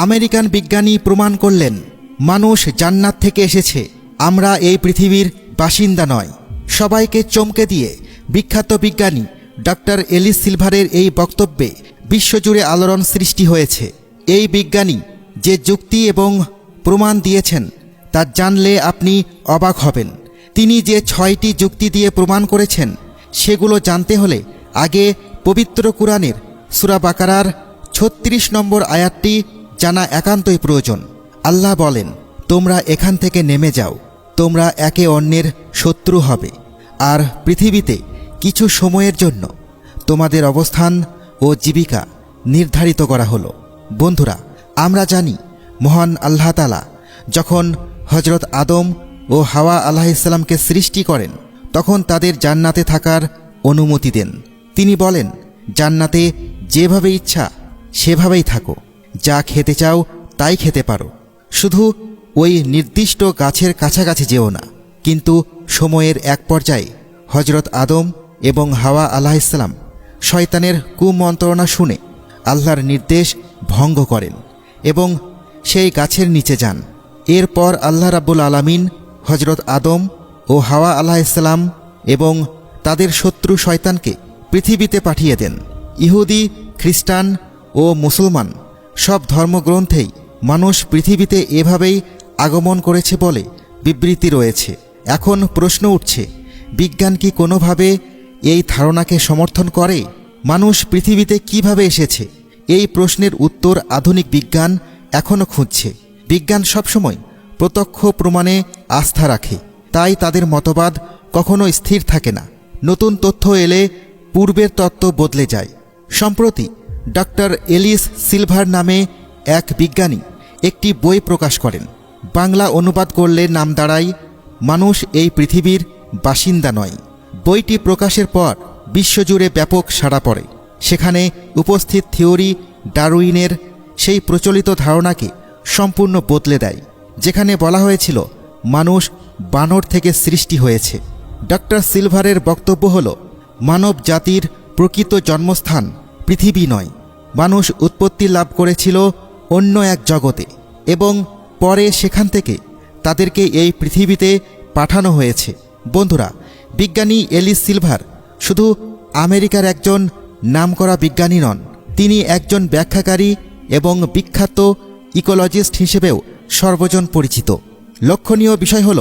American বিজ্ঞানী প্রমাণ করলেন মানুষ জান্নাত থেকে এসেছে, আমরা এই পৃথিবীর বাসিন্দা নয়। সবাইকে চমকে দিয়ে বিখ্যাত বিজ্ঞানী ডক্টর এলিস সিলভারের এই বক্তব্যে বিশ্বজুড়ে আলোড়ন সৃষ্টি হয়েছে। এই বিজ্ঞানী যে যুক্তি এবং প্রমাণ দিয়েছেন তা জানলে আপনি অবাক হবেন। তিনি যে 6টি যুক্তি দিয়ে প্রমাণ করেছেন সেগুলো জানতে হলে আগে পবিত্র কুরআনের সূরা বাকারার 36 নম্বর আয়াতটি জানা একান্তই প্রয়োজন। আল্লাহ বলেন, তোমরা এখান থেকে নেমে যাও, তোমরা একে অন্যের শত্রু হবে, আর পৃথিবীতে কিছু সময়ের জন্য তোমাদের অবস্থান ও জীবিকা নির্ধারিত করা হলো। বন্ধুরা, আমরা জানি মহান আল্লাহ তাআলা যখন হযরত আদম ও হাওয়া আলাইহিসসালামকে সৃষ্টি করেন তখন তাদের জান্নাতে থাকার অনুমতি দেন। তিনি বলেন, জান্নাতে যেভাবে ইচ্ছা সেভাবেই থাকো, যা খেতে চাও তাই খেতে পারো, শুধু ওই নির্দিষ্ট গাছের কাছাকাছি যেও না। কিন্তু সময়ের এক পর্যায়ে হযরত আদম এবং হাওয়া আলাইহিসসালাম শয়তানের কুমন্ত্রণা শুনে আল্লাহর নির্দেশ ভঙ্গ করেন এবং সেই গাছের নিচে যান। এরপর আল্লাহ রাব্বুল আলামিন হযরত আদম ও হাওয়া আলাইহিসসালাম এবং তাদের শত্রু শয়তানকে পৃথিবীতে পাঠিয়ে দেন। ইহুদি, খ্রিস্টান ও মুসলমান সব ধর্মগ্রন্থেই মানুষ পৃথিবীতে এভাবেই আগমন করেছে বলে বিবৃতি রয়েছে। এখন প্রশ্ন উঠছে, বিজ্ঞান কি কোনোভাবে এই ধারণাকে সমর্থন করে? মানুষ পৃথিবীতে কিভাবে এসেছে? এই প্রশ্নের উত্তর আধুনিক বিজ্ঞান এখনও খুঁজছে। বিজ্ঞান সবসময় প্রত্যক্ষ প্রমাণে আস্থা রাখে, তাই তাদের মতবাদ কখনো স্থির থাকে না। নতুন তথ্য এলে পূর্বের তত্ত্ব বদলে যায়। সম্প্রতি ডক্টর এলিস সিলভার নামে এক বিজ্ঞানী একটি বই প্রকাশ করেন। বাংলা অনুবাদ করলে নাম দাঁড়ায়, মানুষ এই পৃথিবীর বাসিন্দা নয়। বইটি প্রকাশের পর বিশ্বজুড়ে ব্যাপক সাড়া পড়ে। সেখানে উপস্থিত থিওরি ডারউইনের সেই প্রচলিত ধারণাকে সম্পূর্ণ বদলে দেয়, যেখানে বলা হয়েছিল মানুষ বানর থেকে সৃষ্টি হয়েছে। ডক্টর সিলভারের বক্তব্য হল, মানব জাতির প্রকৃত জন্মস্থান পৃথিবী নয়। মানুষ উৎপত্তি লাভ করেছিল অন্য এক জগতে এবং পরে সেখান থেকে তাদেরকে এই পৃথিবীতে পাঠানো হয়েছে। বন্ধুরা, বিজ্ঞানী এলিস সিলভার শুধু আমেরিকার একজন নামকরা বিজ্ঞানী নন, তিনি একজন ব্যাখ্যাকারী এবং বিখ্যাত ইকোলজিস্ট হিসেবেও সর্বজন পরিচিত। লক্ষণীয় বিষয় হল,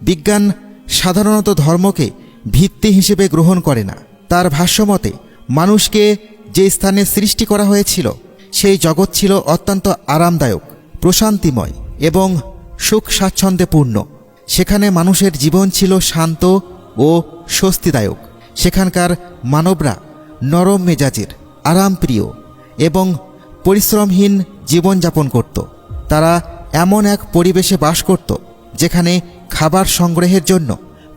বিজ্ঞান সাধারণত ধর্মকে ভিত্তি হিসেবে গ্রহণ করে না। তার ভাষ্যমতে মানুষকে যে স্থানে সৃষ্টি করা হয়েছিল সেই জগৎ ছিল অত্যন্ত আরামদায়ক, প্রশান্তিময় এবং সুখ স্বাচ্ছন্দ্যে পূর্ণ। সেখানে মানুষের জীবন ছিল শান্ত ও স্বস্তিদায়ক। সেখানকার মানবরা নরম মেজাজের, আরামপ্রিয় এবং পরিশ্রমহীন জীবনযাপন করত। তারা এমন এক পরিবেশে বাস করত যেখানে খাবার সংগ্রহের জন্য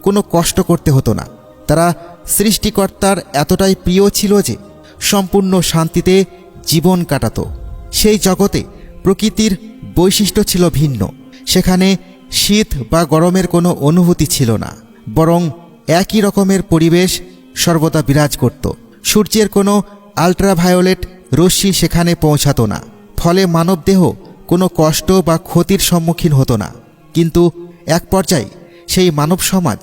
কোনো কষ্ট করতে হতো না। তারা সৃষ্টিকর্তার এতটাই প্রিয় ছিল যে সম্পূর্ণ শান্তিতে জীবন কাটাত। সেই জগতে প্রকৃতির বৈশিষ্ট্য ছিল ভিন্ন। সেখানে শীত বা গরমের কোনো অনুভূতি ছিল না, বরং একই রকমের পরিবেশ সর্বদা বিরাজ করত। সূর্যের কোনো আল্ট্রাভায়োলেট রশ্মি সেখানে পৌঁছাতো না, ফলে মানবদেহ কোনো কষ্ট বা ক্ষতির সম্মুখীন হতো না। কিন্তু এক পর্যায়ে সেই মানব সমাজ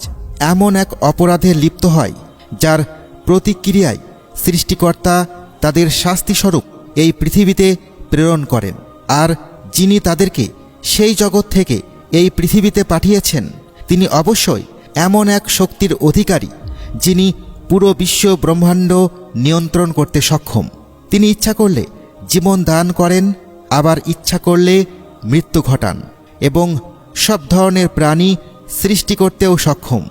এমন এক অপরাধে লিপ্ত হয় যার প্রতিক্রিয়ায় সৃষ্টিকর্তা তাদের শাস্তিস্বরূপ এই পৃথিবীতে প্রেরণ করেন। আর যিনি তাদেরকে সেই জগৎ থেকে এই পৃথিবীতে পাঠিয়েছেন তিনি অবশ্যই এমন এক শক্তির অধিকারী যিনি পুরো বিশ্ব ব্রহ্মাণ্ড নিয়ন্ত্রণ করতে সক্ষম। তিনি ইচ্ছা করলে জীবন দান করেন, আবার ইচ্ছা করলে মৃত্যু ঘটান এবং সব ধরনের প্রাণী সৃষ্টি করতেও সক্ষম।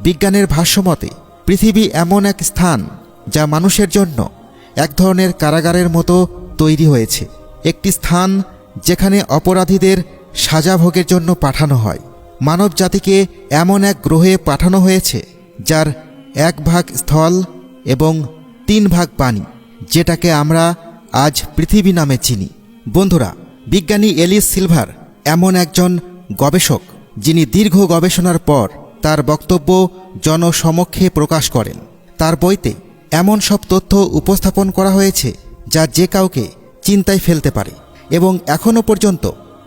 বিজ্ঞানের ভাষ্যমতে পৃথিবী এমন এক স্থান যা মানুষের জন্য এক ধরনের কারাগারের মতো তৈরি হয়েছে, একটি স্থান যেখানে অপরাধীদের সাজা ভোগের জন্য পাঠানো হয়। মানব জাতিকে এমন এক গ্রহে পাঠানো হয়েছে যার 1 ভাগ স্থল এবং 3 ভাগ পানি, যেটাকে আমরা আজ পৃথিবী নামে চিনি। বন্ধুরা, বিজ্ঞানী এলিস সিলভার এমন একজন গবেষক যিনি দীর্ঘ গবেষণার পর তার বক্তব্য জনসমক্ষে প্রকাশ করেন। তার বইতে এমন সব তথ্য উপস্থাপন করা হয়েছে যা যে কাউকে চিন্তায় ফেলতে পারে। এবং এখনও পর্যন্ত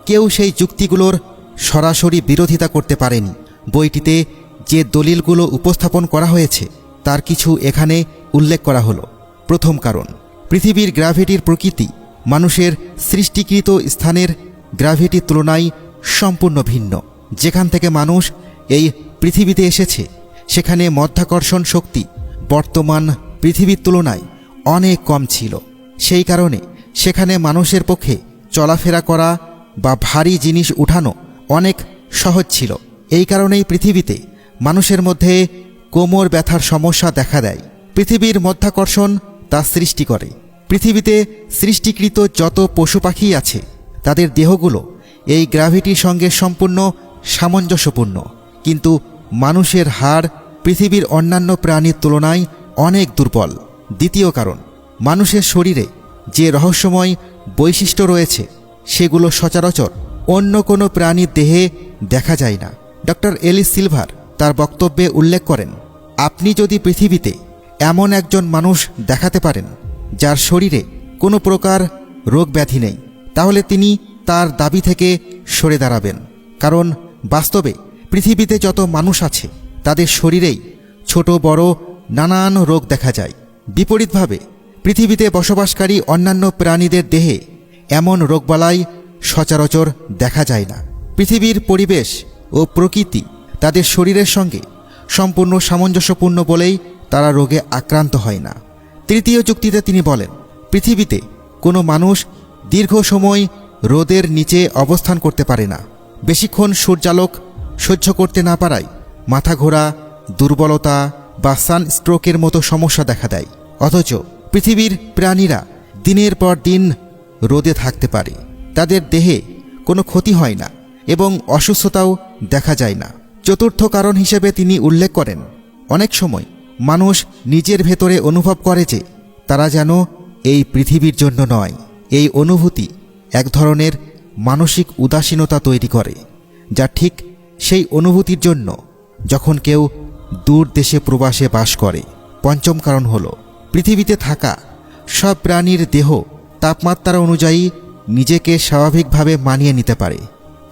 কেউ সেই যুক্তিগুলোর সরাসরি বিরোধিতা করতে পারেনি। বইটিতে যে দলিলগুলো উপস্থাপন করা হয়েছে তার কিছু এখানে উল্লেখ করা হলো। প্রথম কারণ, পৃথিবীর গ্র্যাভিটির প্রকৃতি মানুষের সৃষ্টিকৃত স্থানের গ্র্যাভিটির তুলনায় সম্পূর্ণ ভিন্ন। যেখান থেকে মানুষ এই পৃথিবীতে এসেছে সেখানে মাধ্যাকর্ষণ শক্তি বর্তমান পৃথিবীর তুলনায় অনেক কম ছিল। সেই কারণে সেখানে মানুষের পক্ষে চলাফেরা করা বা ভারী জিনিস উঠানো অনেক সহজ ছিল। এই কারণেই পৃথিবীতে মানুষের মধ্যে কোমর ব্যথার সমস্যা দেখা দেয়। পৃথিবীর মাধ্যাকর্ষণ তা সৃষ্টি করে। পৃথিবীতে সৃষ্টিকৃত যত পশু পাখি আছে তাদের দেহগুলো এই গ্র্যাভিটির সঙ্গে সম্পূর্ণ সামঞ্জস্যপূর্ণ, কিন্তু মানুষের হাড় পৃথিবীর অন্যান্য প্রাণীর তুলনায় অনেক দুর্বল। দ্বিতীয় কারণ, মানুষের শরীরে যে রহস্যময় বৈশিষ্ট্য রয়েছে সেগুলো সচরাচর অন্য কোনো প্রাণীর দেহে দেখা যায় না। ডক্টর এলিস সিলভার তার বক্তব্যে উল্লেখ করেন, আপনি যদি পৃথিবীতে এমন একজন মানুষ দেখাতে পারেন যার শরীরে কোনো প্রকার রোগ ব্যাধি নেই, তাহলে তিনি তার দাবি থেকে সরে দাঁড়াবেন। কারণ বাস্তবে পৃথিবীতে যত মানুষ আছে তাদের শরীরেই ছোট বড় নানান রোগ দেখা যায়। বিপরীতভাবে পৃথিবীতে বসবাসকারী অন্যান্য প্রাণীদের দেহে এমন রোগবালাই সচরাচর দেখা যায় না। পৃথিবীর পরিবেশ ও প্রকৃতি তাদের শরীরের সঙ্গে সম্পূর্ণ সামঞ্জস্যপূর্ণ বলেই তারা রোগে আক্রান্ত হয় না। তৃতীয় যুক্তিতে তিনি বলেন, পৃথিবীতে কোনো মানুষ দীর্ঘ সময় রোদের নিচে অবস্থান করতে পারে না। বেশিক্ষণ সূর্যালোক সহ্য করতে না পারায় মাথা ঘোরা, দুর্বলতা বা সানস্ট্রোকের মতো সমস্যা দেখা দেয়। অথচ পৃথিবীর প্রাণীরা দিনের পর দিন রোদে থাকতে পারে, তাদের দেহে কোনো ক্ষতি হয় না এবং অসুস্থতাও দেখা যায় না। চতুর্থ কারণ হিসেবে তিনি উল্লেখ করেন, অনেক সময় মানুষ নিজের ভেতরে অনুভব করে যে তারা যেন এই পৃথিবীর জন্য নয়। এই অনুভূতি এক ধরনের মানসিক উদাসীনতা তৈরি করে, যা ঠিক সেই অনুভূতির জন্য যখন কেউ দূর দেশে প্রবাসে বাস করে। পঞ্চম কারণ হল, পৃথিবীতে থাকা সব প্রাণীর দেহ তাপমাত্রা অনুযায়ী নিজেকে স্বাভাবিকভাবে মানিয়ে নিতে পারে,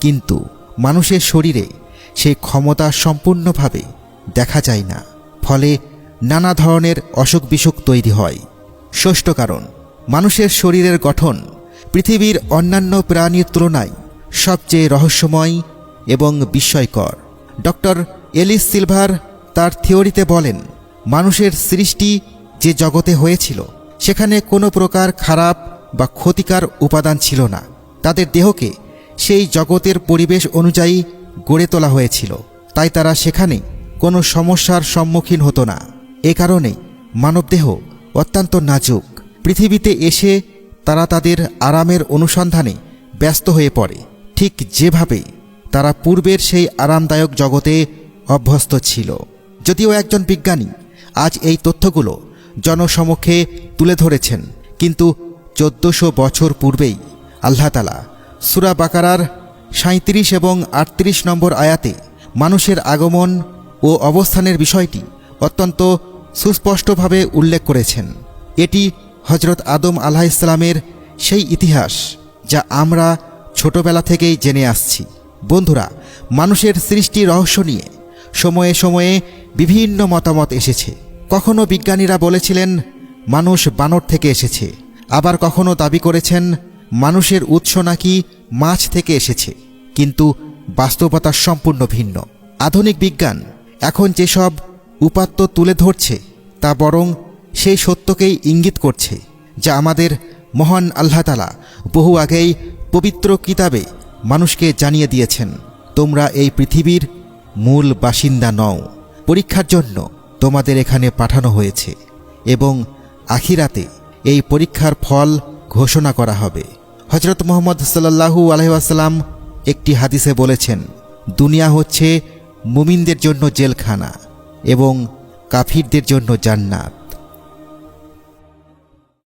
কিন্তু মানুষের শরীরে সেই ক্ষমতা সম্পূর্ণভাবে দেখা যায় না। ফলে নানা ধরনের অসুখ বিসুখ তৈরি হয়। ষষ্ঠ কারণ, মানুষের শরীরের গঠন পৃথিবীর অন্যান্য প্রাণীর তুলনায় সবচেয়ে রহস্যময় এবং বিস্ময়কর। ডক্টর এলিস সিলভার তার থিওরিতে বলেন, মানুষের সৃষ্টি যে জগতে হয়েছিল সেখানে কোনো প্রকার খারাপ বা ক্ষতিকর উপাদান ছিল না। তাদের দেহকে সেই জগতের পরিবেশ অনুযায়ী গড়ে তোলা হয়েছিল, তাই তারা সেখানে কোনো সমস্যার সম্মুখীন হতো না। এ কারণে মানবদেহ অত্যন্ত নাজুক। পৃথিবীতে এসে তারা তাদের আরামের অনুসন্ধানে ব্যস্ত হয়ে পড়ে, ঠিক যেভাবে তারা পূর্বের সেই আরামদায়ক জগতে অভ্যস্ত ছিল। যদিও একজন বিজ্ঞানী আজ এই তথ্যগুলো জনসমক্ষে তুলে ধরেছেন, কিন্তু 1400 বছর পূর্বেই আল্লাহ তাআলা সূরা বাকারার 37 এবং 38 নম্বর আয়াতে মানুষের আগমন ও অবস্থানের বিষয়টি অত্যন্ত সুস্পষ্টভাবে উল্লেখ করেছেন। এটি হজরত আদম আলাইহিসসালামের সেই ইতিহাস যা আমরা ছোটবেলা থেকেই জেনে আসছি। বন্ধুরা, মানুষের সৃষ্টি রহস্য নিয়ে সময়ে সময়ে বিভিন্ন মতামত এসেছে। কখনো বিজ্ঞানীরা বলেছিলেন মানুষ বানর থেকে এসেছে, আবার কখনো দাবি করেছেন মানুষের উৎস নাকি মাছ থেকে এসেছে, কিন্তু বাস্তবতা সম্পূর্ণ ভিন্ন। আধুনিক বিজ্ঞান এখন যেসব উপাত্ত তুলে ধরছে তা বরং সেই সত্যকেই ইঙ্গিত করছে যা আমাদের মহান আল্লাহ তাআলা বহু আগেই পবিত্র কিতাবে মানুষকে জানিয়ে দিয়েছেন, তোমরা এই পৃথিবীর মূল বাসিন্দা নও, পরীক্ষার জন্য তোমাদের এখানে পাঠানো হয়েছে এবং আখিরাতে এই পরীক্ষার ফল ঘোষণা করা হবে। হজরত মুহাম্মদ সাল্লাল্লাহু আলাইহি ওয়াসাল্লাম একটি হাদিসে বলেছেন, দুনিয়া হচ্ছে মুমিনদের জন্য জেলখানা এবং কাফিরদের জন্য জান্নাত।